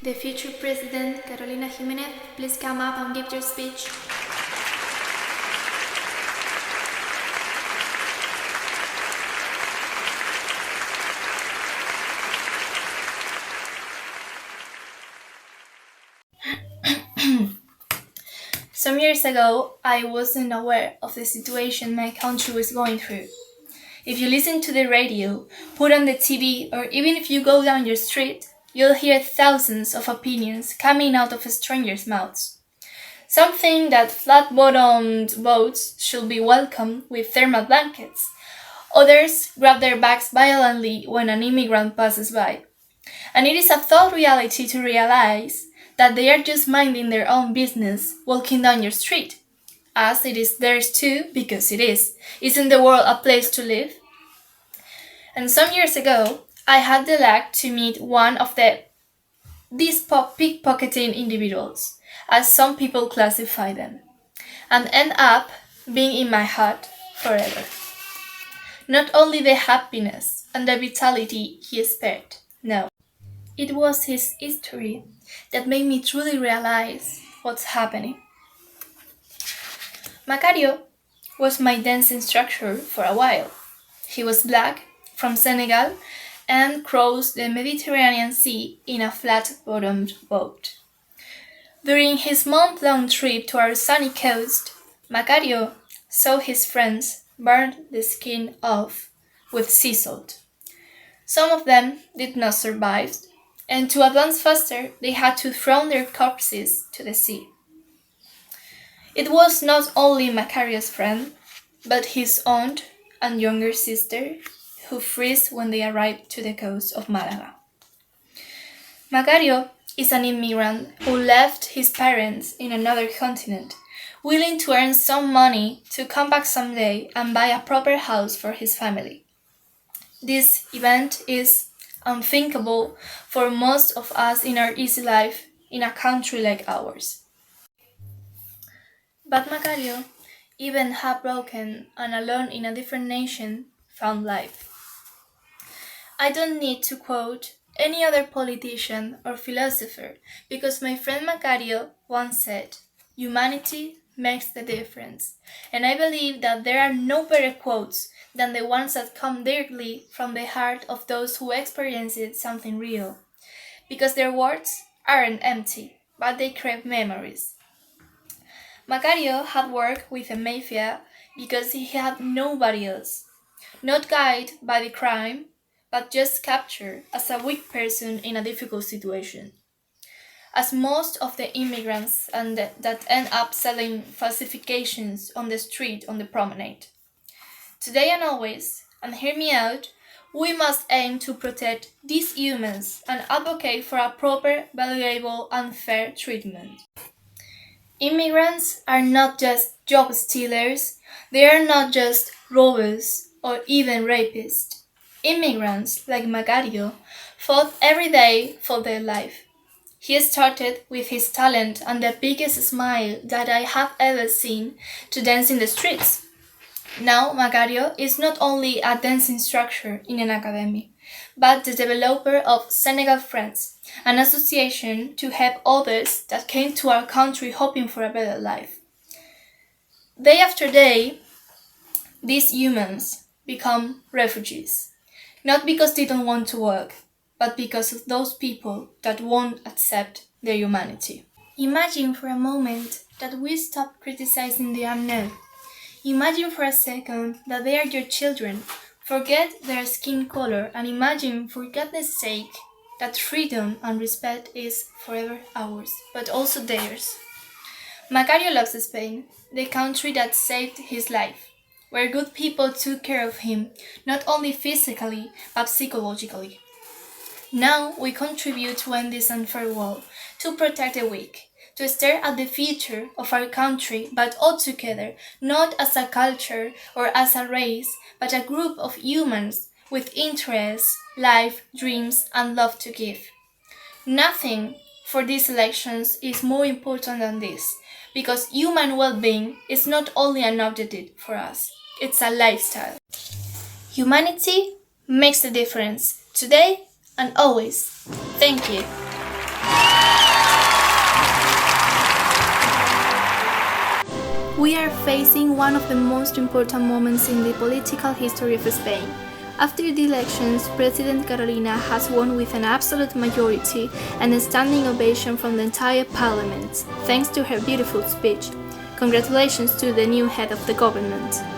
The future President, Carolina Jimenez, please come up and give your speech. Some years ago, I wasn't aware of the situation my country was going through. If you listen to the radio, put on the TV, or even if you go down your street, you'll hear thousands of opinions coming out of strangers' mouths. Some think that flat-bottomed boats should be welcomed with thermal blankets. Others grab their bags violently when an immigrant passes by. And it is a thought reality to realize that they are just minding their own business walking down your street, as it is theirs too, because it is. Isn't the world a place to live? And some years ago, I had the luck to meet one of these pickpocketing individuals, as some people classify them, and end up being in my heart forever. Not only the happiness and the vitality he spared, no. It was his history that made me truly realize what's happening. Macario was my dance instructor for a while. He was black, from Senegal, and crossed the Mediterranean Sea in a flat-bottomed boat. During his month-long trip to our sunny coast, Macario saw his friends burn the skin off with sea salt. Some of them did not survive, and to advance faster, they had to throw their corpses to the sea. It was not only Macario's friend, but his aunt and younger sister who freeze when they arrived to the coast of Malaga. Macario is an immigrant who left his parents in another continent, willing to earn some money to come back someday and buy a proper house for his family. This event is unthinkable for most of us in our easy life in a country like ours. But Macario, even heartbroken and alone in a different nation, found life. I don't need to quote any other politician or philosopher because my friend Macario once said, "Humanity makes the difference." And I believe that there are no better quotes than the ones that come directly from the heart of those who experienced something real. Because their words aren't empty, but they crave memories. Macario had worked with the mafia because he had nobody else, not guided by the crime, but just captured as a weak person in a difficult situation. As most of the immigrants that end up selling falsifications on the street on the promenade. Today and always, and hear me out, we must aim to protect these humans and advocate for a proper, valuable, and fair treatment. Immigrants are not just job stealers, they are not just robbers or even rapists. Immigrants, like Macario, fought every day for their life. He started with his talent and the biggest smile that I have ever seen to dance in the streets. Now Macario is not only a dance instructor in an academy, but the developer of Senegal Friends, an association to help others that came to our country hoping for a better life. Day after day, these humans become refugees, not because they don't want to work, but because of those people that won't accept their humanity. Imagine for a moment that we stop criticizing the unknown. Imagine for a second that they are your children. Forget their skin color and imagine, for goodness sake, that freedom and respect is forever ours, but also theirs. Macario loves Spain, the country that saved his life, where good people took care of him, not only physically, but psychologically. Now we contribute to end this unfair world, to protect the weak, to stare at the future of our country, but all together, not as a culture or as a race, but a group of humans with interests, life, dreams, and love to give. Nothing for these elections is more important than this, because human well-being is not only an objective for us, it's a lifestyle. Humanity makes the difference, today and always. Thank you. We are facing one of the most important moments in the political history of Spain. After the elections, President Carolina has won with an absolute majority and a standing ovation from the entire parliament, thanks to her beautiful speech. Congratulations to the new head of the government.